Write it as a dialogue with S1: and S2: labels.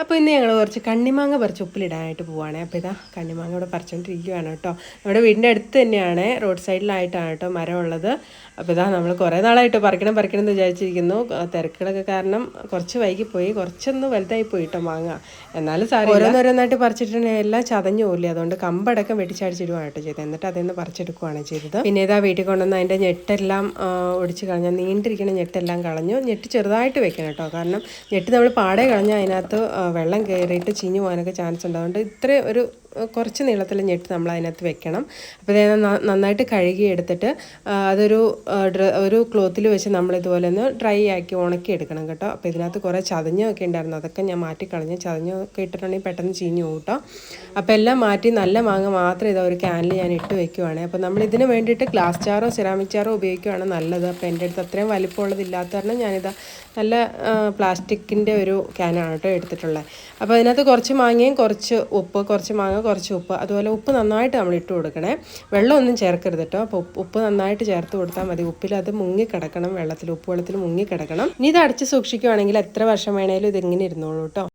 S1: അപ്പോൾ ഇന്ന് ഞങ്ങൾ കുറച്ച് കണ്ണിമാങ്ങ പറിച്ച് ഉപ്പിലിടാനായിട്ട് പോവുകയാണ്. അപ്പോൾ ഇതാ കണ്ണിമാങ്ങ ഇവിടെ പറിച്ചുകൊണ്ടിരിക്കുകയാണ് കേട്ടോ. നമ്മുടെ വീടിൻ്റെ അടുത്ത് തന്നെയാണ്, റോഡ് സൈഡിലായിട്ടാണ് കേട്ടോ മരം ഉള്ളത്. അപ്പോൾ ഇതാ നമ്മൾ കുറേ നാളായിട്ട് പറിക്കണം എന്ന് വിചാരിച്ചിരിക്കുന്നു. തിരക്കുകളൊക്കെ കാരണം കുറച്ച് വൈകിപ്പോയി, കുറച്ചൊന്ന് വലുതായി പോയി കേട്ടോ മാങ്ങ. എന്നാലും സാരം ഓരോന്നോരോന്നായിട്ട് പറിച്ചിട്ടുണ്ടെങ്കിൽ എല്ലാം ചതഞ്ഞു പോകില്ലേ, അതുകൊണ്ട് കമ്പടക്കം വെട്ടിച്ചടിച്ചിടുകയാണ് കേട്ടോ ചെയ്തത്. എന്നിട്ട് അതിൽ നിന്ന് പറിച്ചെടുക്കുകയാണ് ചെയ്തത്. പിന്നെ ഇതാ വീട്ടിൽ കൊണ്ടുവന്ന് അതിൻ്റെ ഞെട്ടെല്ലാം ഒടിച്ച് കളഞ്ഞാൽ നീണ്ടിരിക്കുന്ന ഞെട്ടെല്ലാം കളഞ്ഞു. ഞെട്ട് ചെറുതായിട്ട് വെക്കണം കേട്ടോ, കാരണം ഞെട്ട് നമ്മൾ പാടെ കളഞ്ഞാൽ അതിനകത്ത് വെള്ളം കയറിയിട്ട് ചീഞ്ഞു പോകാനൊക്കെ ചാൻസ് ഉണ്ട്. അതുകൊണ്ട് ഇത്രയും ഒരു കുറച്ച് നീളത്തിൽ ഞെട്ട് നമ്മൾ അതിനകത്ത് വെക്കണം. അപ്പോൾ ഇത് നന്നായിട്ട് കഴുകി എടുത്തിട്ട് ഒരു ക്ലോത്തിൽ വെച്ച് നമ്മളിതുപോലെ ഒന്ന് ഡ്രൈ ആക്കി ഉണക്കി എടുക്കണം കേട്ടോ. അപ്പോൾ ഇതിനകത്ത് കുറേ ചതഞ്ഞൊക്കെ ഉണ്ടായിരുന്നു, അതൊക്കെ ഞാൻ മാറ്റിക്കളഞ്ഞ്. ചതഞ്ഞൊക്കെ ഇട്ടിട്ടുണ്ടെങ്കിൽ പെട്ടെന്ന് ചീഞ്ഞു പോകും കേട്ടോ. അപ്പോൾ എല്ലാം മാറ്റി നല്ല മാങ്ങ മാത്രം ഇതാ ഒരു ക്യാനിൽ ഞാൻ ഇട്ട് വെക്കുവാണ്. അപ്പോൾ നമ്മൾ ഇതിന് വേണ്ടിയിട്ട് ഗ്ലാസ് ജാറോ സെറാമിക് ജാറോ ഉപയോഗിക്കുകയാണ് നല്ലത്. അപ്പോൾ എൻ്റെ അടുത്ത് അത്രയും വലിപ്പമുള്ളതില്ലാത്ത കാരണം ഞാനിതാ നല്ല പ്ലാസ്റ്റിക്കിൻ്റെ ഒരു ക്യാനാണ് കേട്ടോ എടുത്തിട്ടുള്ളത്. അപ്പോൾ അതിനകത്ത് കുറച്ച് മാങ്ങയും കുറച്ച് ഉപ്പ്, കുറച്ച് മാങ്ങ കുറച്ച് ഉപ്പ്, അതുപോലെ ഉപ്പ് നന്നായിട്ട് നമ്മൾ ഇട്ട് കൊടുക്കണേ. വെള്ളമൊന്നും ചേർക്കരുത് കേട്ടോ. അപ്പോൾ ഉപ്പ് നന്നായിട്ട് ചേർത്ത് കൊടുത്താൽ മതി. ഉപ്പിൽ അത് മുങ്ങിക്കിടക്കണം, ഉപ്പ് വെള്ളത്തിൽ മുങ്ങിക്കിടക്കണം. ഇനി ഇത് അടച്ച് സൂക്ഷിക്കുകയാണെങ്കിൽ എത്ര വർഷം വേണേലും ഇതിങ്ങനെ ഇരുന്നോളൂ കേട്ടോ.